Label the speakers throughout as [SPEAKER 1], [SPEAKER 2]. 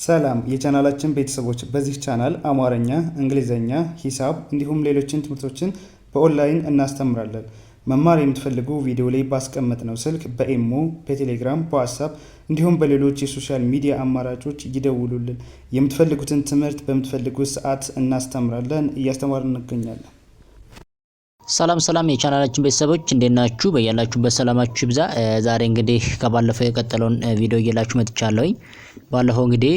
[SPEAKER 1] ሰላም የቻናላችን ቤተሰቦች፣ በዚህ ቻናል አማርኛ፣ እንግሊዘኛ፣ ሂሳብ እንዲሁም ሌሎችን ትምህርቶችን በኦንላይን እናስተምራለን። መማር የምትፈልጉ ቪዲዮ ላይ ባስቀመጥነው ስልክ በኢሞ፣ በቴሌግራም፣ በዋትስአፕ እንዲሁም በሌሎች የሶሻል ሚዲያ አማራጮች ይደውሉልን። የምትፈልጉትን ትምህርት በምትፈልጉት ሰዓት እናስተምራለን፣ እያስተማርን እንገኛለን።
[SPEAKER 2] ሰላም የቻናላችን ቤተሰቦች እንዴት ናችሁ? በያላችሁበት ሰላማችሁ ይብዛ። ዛሬ እንግዲህ ከባለፈው የቀጠለውን ቪዲዮ እየላችሁ መጥቻለሁ። ባለፈው እንግዲህ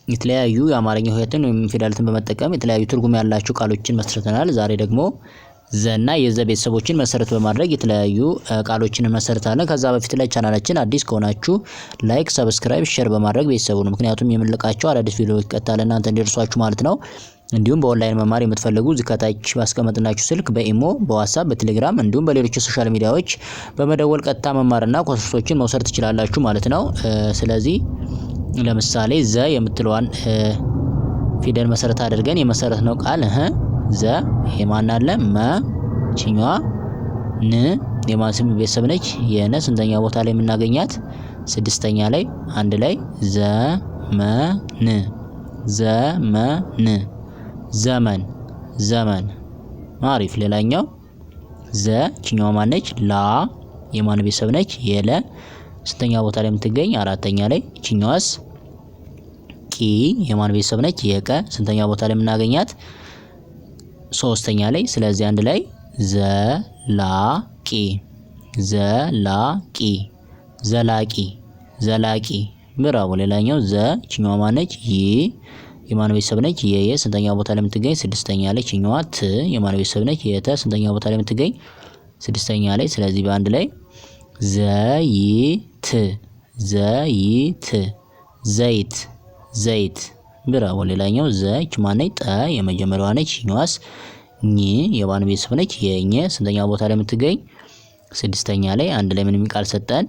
[SPEAKER 2] የተለያዩ የአማርኛ ሆሄያትን ወይም ፊደላትን በመጠቀም የተለያዩ ትርጉም ያላቸው ቃሎችን መስርተናል። ዛሬ ደግሞ ዘና የዘ ቤተሰቦችን መሰረት በማድረግ የተለያዩ ቃሎችን መሰረታለን። ከዛ በፊት ላይ ቻናላችን አዲስ ከሆናችሁ ላይክ፣ ሰብስክራይብ፣ ሼር በማድረግ ቤተሰቡ ነው። ምክንያቱም የምንለቃቸው አዳዲስ ቪዲዮዎች ቀጥታ ለእናንተ እንዲደርሷችሁ ማለት ነው። እንዲሁም በኦንላይን መማር የምትፈልጉ እዚህ ከታች ባስቀመጥናችሁ ስልክ በኢሞ፣ በዋትስአፕ፣ በቴሌግራም እንዲሁም በሌሎች የሶሻል ሚዲያዎች በመደወል ቀጥታ መማርና ኮርሶችን መውሰድ ትችላላችሁ ማለት ነው። ስለዚህ ለምሳሌ ዘ የምትለዋን ፊደል መሰረት አድርገን የመሰረትነው ቃል ዘ የማን አለ መ ቺኛዋ ን የማን ስም ቤተሰብ ነች። የነ ስንተኛ ቦታ ላይ የምናገኛት ስድስተኛ ላይ አንድ ላይ ዘመን ዘመን ዘመን አሪፍ። ሌላኛው ዘ ቺኛዋ ማን ነች? ላ የማን ቤተሰብ ነች? የለ ስንተኛ ቦታ ላይ የምትገኝ አራተኛ ላይ። ቺኛዋስ ቂ የማን ቤተሰብ ነች? የቀ ስንተኛ ቦታ ላይ የምናገኛት ሶስተኛ ላይ። ስለዚህ አንድ ላይ ዘላቂ ዘላቂ ብራቮ። ሌላኛው ዘ ቺኛዋ ማን ነች? ይ የማን ቤተሰብ ነች? የየ ስንተኛ ቦታ ላይ የምትገኝ ስድስተኛ ላይ። ቺኛዋ ት የማን ቤተሰብ ነች? የተ ስንተኛ ቦታ ላይ የምትገኝ ስድስተኛ ላይ። ስለዚህ በአንድ ላይ ዘይት ብራቮ። ሌላኛው ዘ ቺ ማን ነች? ጠ የመጀመሪያዋ ነች። ቺኛዋስ ኝ የማን ቤተሰብ ነች? የኘ ስንተኛ ቦታ ላይ የምትገኝ ስድስተኛ ላይ። አንድ ላይ ምን ቃል ሰጠን?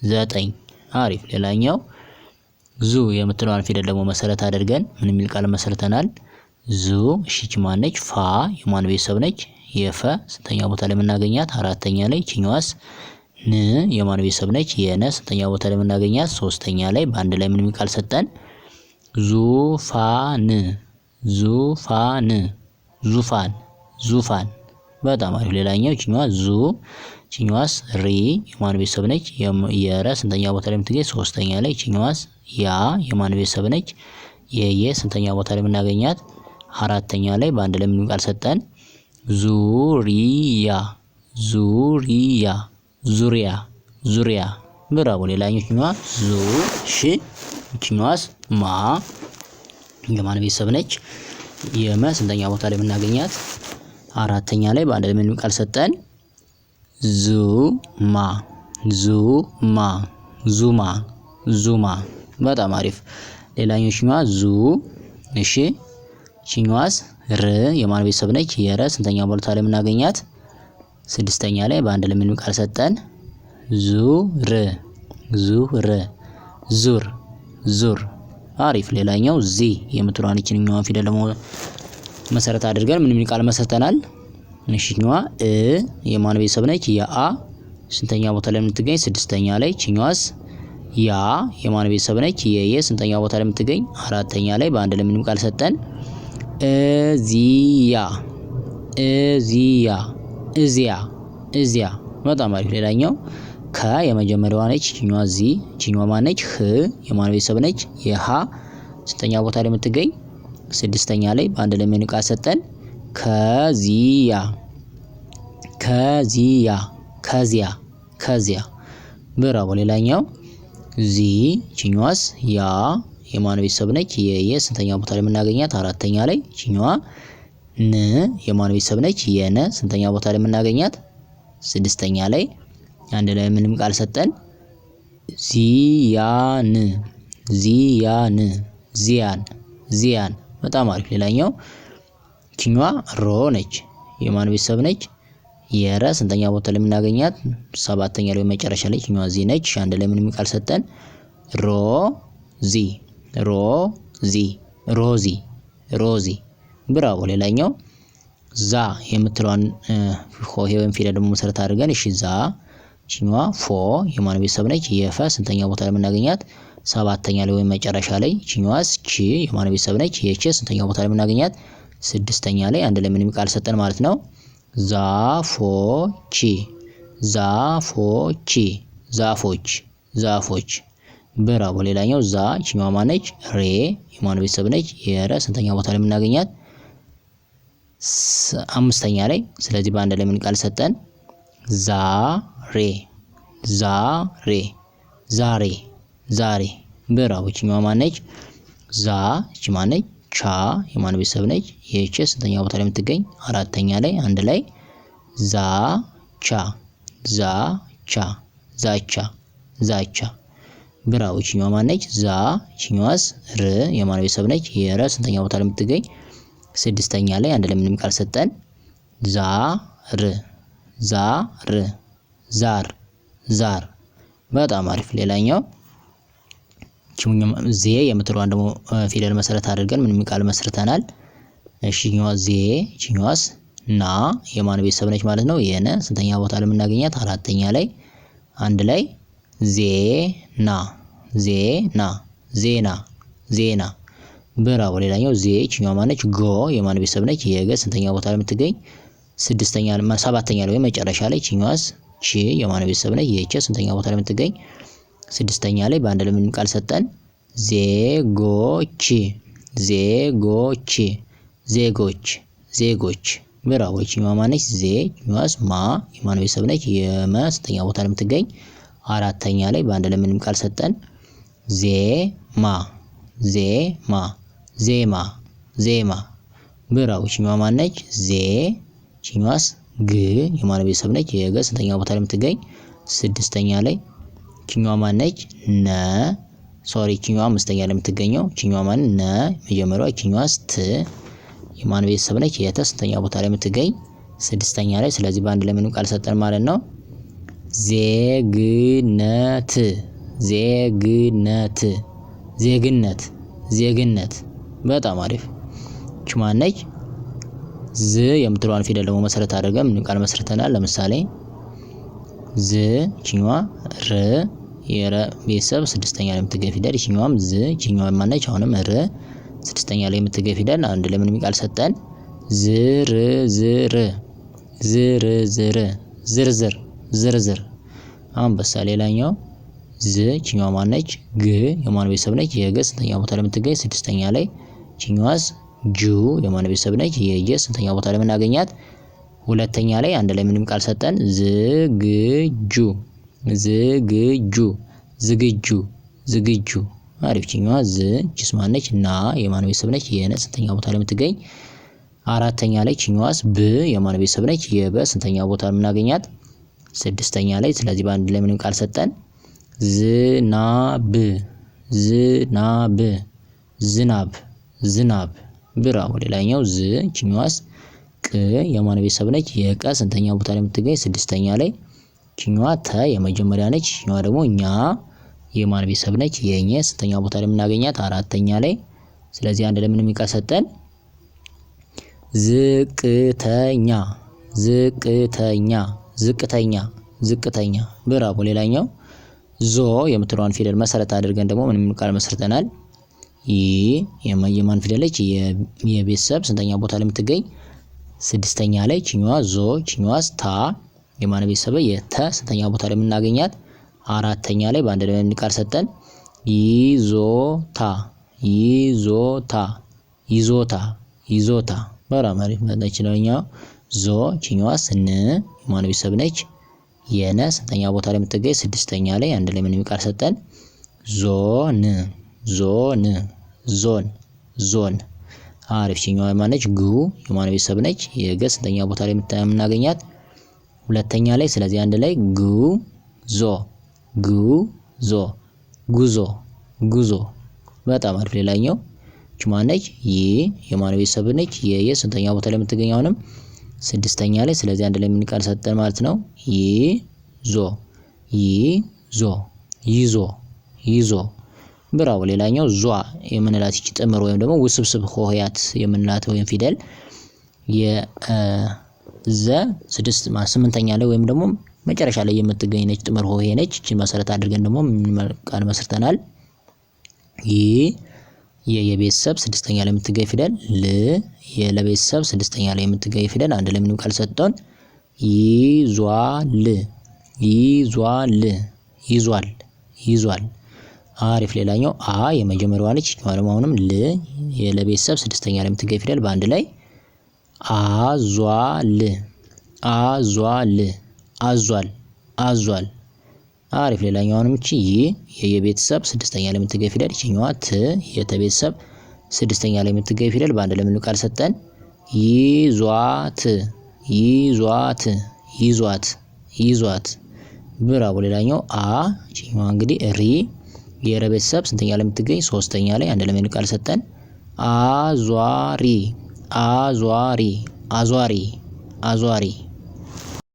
[SPEAKER 2] ዘጠኝ አሪፍ። ሌላኛው ዙ የምትለዋን ፊደል ደግሞ መሰረት አድርገን ምን የሚል ቃል መሰረተናል? ዙ እሺ ቺ ማን ነች? ፋ የማን ቤተሰብ ነች? የፈ ስንተኛ ቦታ ላይ የምናገኛት አራተኛ ላይ። ቺኛዋስ ን የማን ቤተሰብ ነች? የነ ስንተኛ ቦታ ላይ የምናገኛት ሶስተኛ ላይ። በአንድ ላይ ምን የሚል ቃል ሰጠን? ዙፋን በጣም አሪፍ። ሌላኛው ቺኛዋ ዙ ቺኛዋስ ሪ የማን ቤተሰብ ነች? የረ ስንተኛ ቦታ ላይ የምትገኝ ሶስተኛ ላይ። ቺኛዋስ ያ የማን ቤተሰብ ነች? የየ ስንተኛ ቦታ ላይ የምናገኛት አራተኛ ላይ። በአንድ ላይ ምን ቃል ሰጠን? ዙሪያ ብራቮ። ሌላኛው ቺኛዋ ዙ ሽ ቺኛዋስ ማ የማን ቤተሰብ ነች? የመ ስንተኛ ቦታ ላይ የምናገኛት አራተኛ ላይ። በአንድ ላይ ምን ቃል ሰጠን? ዙማ በጣም አሪፍ። ሌላኛው ቺኛዋ ዙ እሺ ቺኛዋስ ር የማን ቤተሰብ ነች? የረ ስንተኛ ቦታ ላይ የምናገኛት ስድስተኛ ላይ። በአንድ ላይ ምን ቃል ሰጠን? ዙር አሪፍ። ሌላኛው ዚ የምትለዋን ቺኛዋን ፊደል ደግሞ መሰረት አድርገን ምን ቃል መሰረተናል? እሺኛዋ የማን ቤተሰብ ነች? የአ ስንተኛ ቦታ ላይ የምትገኝ ስድስተኛ ላይ። ቺኛዋስ ያ የማን ቤተሰብ ነች? የየ ስንተኛ ቦታ ላይ የምትገኝ አራተኛ ላይ። በአንድ ላይ ምን ቃል ሰጠን? እዚያ በጣም አሪፍ። ሌላኛው ከ የመጀመሪያዋ ነች። ቺኛዋ ዚ ቺኛዋ ማን ነች? ህ የማን ቤተሰብ ነች? የሃ ስንተኛ ቦታ ላይ የምትገኝ ስድስተኛ ላይ። በአንድ ላይ ምን ቃል ሰጠን? ከዚያ ብራቮ። ሌላኛው ዚ ቺኛዋስ ያ የማን ቤተሰብ ነች? የየ ስንተኛ ቦታ ላይ የምናገኛት አራተኛ ላይ። ቺኛዋ ን የማን ቤተሰብ ነች? የነ ስንተኛ ቦታ ላይ የምናገኛት ስድስተኛ ላይ። አንድ ላይ ምንም ቃል ሰጠን? ዚያን በጣም አሪፍ። ሌላኛው ቺኛዋ ሮ ነች። የማን ቤተሰብ ነች? የረ ስንተኛ ቦታ ላይ የምናገኛት ሰባተኛ ላይ መጨረሻ ላይ። ቺኛዋ ዚ ነች። አንድ ላይ ምንም ቃል ሰጠን? ሮዚ ብራቮ። ሌላኛው ዛ የምትለዋን ሆሄ ወይም ፊደል ደግሞ መሰረት አድርገን እሺ ዛ ችኛዋ ፎ የማን ቤተሰብ ነች? የፈ ስንተኛ ቦታ ላይ የምናገኛት? ሰባተኛ ላይ ወይም መጨረሻ ላይ። ችኛዋስ ቺ የማን ቤተሰብ ነች? የቸ ስንተኛ ቦታ ላይ የምናገኛት? ስድስተኛ ላይ። አንድ ላይ ምንም ቃል ሰጠን ማለት ነው። ዛፎች ዛፎች ዛፎች ዛፎች። ብራቮ። ሌላኛው ዛ ችኛዋ ማነች? ሬ የማን ቤተሰብ ነች? የረ ስንተኛ ቦታ ላይ የምናገኛት? አምስተኛ ላይ። ስለዚህ በአንድ ላይ ምን ቃል ሰጠን? ዛሬ ዛሬ ዛሬ ዛሬ። ብራቮ። ችኛዋ ማነች? ዛ እቺ ማነች? ቻ የማን ቤተሰብ ነች? የቸ ስንተኛ ቦታ ላይ የምትገኝ? አራተኛ ላይ። አንድ ላይ ዛቻ ዛቻ ዛቻ ዛቻ። ብራቮ። ችኛዋ ማነች? ዛ ችኛዋስ ር የማን ቤተሰብ ነች? የረ ስንተኛ ቦታ ላይ የምትገኝ? ስድስተኛ ላይ። አንድ ላይ ምንም ቃል ሰጠን? ዛር ዛር ዛር ዛር። በጣም አሪፍ። ሌላኛው ዜ የምትለዋን ደግሞ ፊደል መሰረት አድርገን ምንም ቃል መስርተናል። እሺኛዋ ዜ ችኛዋስ ና የማን ቤተሰብ ነች ማለት ነው? የነ ስንተኛ ቦታ ላይ የምናገኛት? አራተኛ ላይ። አንድ ላይ ዜና ዜና ዜና ዜና። ብራቮ። ሌላኛው ዜ ችኛዋ ማነች? ጎ የማን ቤተሰብ ነች? የገ ስንተኛ ቦታ ላይ የምትገኝ? ሰባተኛ ላይ ወይም መጨረሻ ላይ። ችኛዋስ ቺ የማን ቤተሰብ ነች? የቸ ስንተኛ ቦታ ላይ የምትገኝ? ስድስተኛ ላይ። በአንድ ላይ ምን ቃል ሰጠን? ዜጎች ዜጎች ዜጎች ዜጎች። ብራቮ። ችኛዋ ማነች? ዜ ችኛዋስ ማ የማን ቤተሰብ ነች? የመ ስንተኛ ቦታ ላይ የምትገኝ? አራተኛ ላይ። በአንድ ላይ ምንም ቃል ሰጠን? ዜማ ዜማ ዜማ ዜማ። ብራቮ። ችኛዋ ማነች? ዜ ችኛዋስ ግ የማን ቤተሰብ ነች? የገ ስንተኛ ቦታ ላይ የምትገኝ? ስድስተኛ ላይ። ችኛዋ ማነች? ነ ሶሪ ችኛዋ አምስተኛ ላይ የምትገኘው። ችኛዋ ማን? ነ መጀመሪያዋ። ችኛዋስ ት የማን ቤተሰብ ነች? የተ ስንተኛ ቦታ ላይ የምትገኝ? ስድስተኛ ላይ። ስለዚህ በአንድ ላይ ምንም ቃል ሰጠን ማለት ነው? ዜግነት ዜግነት ዜግነት ዜግነት። በጣም አሪፍ። እቺ ማነች? ዝ የምትለዋን ፊደል ደግሞ መሰረት አድርገን ምን ቃል መስርተናል? ለምሳሌ ዝ ችኛዋ ር የረ ቤተሰብ ስድስተኛ ላይ የምትገኝ ፊደል። ችኛዋም ዝ ችኛዋ ማነች? አሁንም ር ስድስተኛ ላይ የምትገኝ ፊደል። አንድ ላይ ምን ቃል ሰጠን? ዝርዝር ዝርዝር ዝርዝር ዝርዝር። አንበሳ። ሌላኛው ዝ ችኛዋ ማነች? ግ የማን ቤተሰብ ነች? የገ ስንተኛ ቦታ ላይ የምትገኝ? ስድስተኛ ላይ። ችኛዋስ ጁ የማን ቤተሰብ ነች? የየ ስንተኛ ቦታ ላይ የምናገኛት? ሁለተኛ ላይ። አንድ ላይ ምንም ቃል ሰጠን? ዝግጁ ዝግጁ ዝግጁ ዝግጁ። አሪፍ። ችኛዋ ዝ ችስ ማነች? ና የማን ቤተሰብ ነች? የነ ስንተኛ ቦታ ላይ የምትገኝ? አራተኛ ላይ። ችኛዋስ ብ የማን ቤተሰብ ነች? የበ ስንተኛ ቦታ ላይ የምናገኛት? ስድስተኛ ላይ። ስለዚህ በአንድ ላይ ምንም ቃል ሰጠን? ዝናብ ዝናብ ዝናብ ዝናብ። ብራቮ። ሌላኛው ዝ ችኛዋስ ቅ የማን ቤተሰብ ነች? የቀ ስንተኛ ቦታ ላይ የምትገኝ? ስድስተኛ ላይ። ችኛዋ ተ የመጀመሪያ ነች። ችኛዋ ደግሞ ኛ የማን ቤተሰብ ነች? የኘ ስንተኛ ቦታ ላይ የምናገኛት? አራተኛ ላይ። ስለዚህ አንድ ላይ ምንም ቃል ሰጠን? ዝቅተኛ ዝቅተኛ ዝቅተኛ ዝቅተኛ። ብራቮ። ሌላኛው ዞ የምትለዋን ፊደል መሰረት አድርገን ደግሞ ምንም ቃል መስርተናል? ይ የማን ፊደል ነች? የቤተሰብ ስንተኛ ቦታ ላይ የምትገኝ? ስድስተኛ ላይ። ችኛዋ ዞ ችኛዋስ ታ የማን ቤተሰብ? የተ ስንተኛ ቦታ ላይ የምናገኛት? አራተኛ ላይ። በአንድ ላይ ምን ቃል ሰጠን? ይዞታ ይዞታ ይዞታ ይዞታ። በጣም አሪፍ ነች። ለኛው ዞ ችኛዋስ ን የማን ቤተሰብ ነች? የነ ስንተኛ ቦታ ላይ የምትገኝ? ስድስተኛ ላይ። አንድ ላይ ምን ቃል ሰጠን? ዞን ዞን ዞን ዞን። አሪፍ። ችኛዋ ማነች? ጉ የማን ቤተሰብ ነች? የገ ስንተኛ ቦታ ላይ የምናገኛት? ሁለተኛ ላይ። ስለዚህ አንድ ላይ ጉዞ ጉዞ ጉዞ ጉዞ። በጣም አሪፍ። ሌላኛው እቺ ማነች? ይ የማን ቤተሰብ ነች? የየ ስንተኛ ቦታ ላይ የምትገኝ? አሁንም ስድስተኛ ላይ። ስለዚህ አንድ ላይ ምን ቃል ሰጠን ማለት ነው? ይዞ ይዞ ይዞ ይዞ። ብራው። ሌላኛው ዟ የምንላት እቺ ጥምር ወይም ደግሞ ውስብስብ ሆሄያት የምንላት ወይም ፊደል የዘ ስምንተኛ ላይ ወይም ደግሞ መጨረሻ ላይ የምትገኝ ነች ጥምር ሆሄ ነች። እቺን መሰረት አድርገን ደግሞ ቃል መስርተናል። የቤተሰብ ስድስተኛ ላይ የምትገኝ ፊደል ል የለቤተሰብ ስድስተኛ ላይ የምትገኝ ፊደል አንድ ላይ ምንም ቃል ሰጠን ይዟል ይዟል ይዟል ይዟል። አሪፍ። ሌላኛው አ የመጀመሪያዋ ነች። አሁንም ል የለቤተሰብ ስድስተኛ ላይ የምትገኝ ፊደል በአንድ ላይ አዟል አዟል አዟል አዟል። አሪፍ። ሌላኛው አሁንም እቺ የቤተሰብ ስድስተኛ ላይ የምትገኝ ፊደል እቺኛዋ ት የተቤተሰብ ስድስተኛ ላይ የምትገኝ ፊደል በአንድ ላይ ምን ቃል ሰጠን ይዟት ይዟት ይዟት ይዟት። ብራቮ። ሌላኛው አ እቺኛዋ እንግዲህ ሪ የረቤተሰብ ስንተኛ ላይ የምትገኝ ሶስተኛ ላይ አንድ ላይ ምን ቃል ሰጠን አዟሪ አዟሪ አዟሪ አዟሪ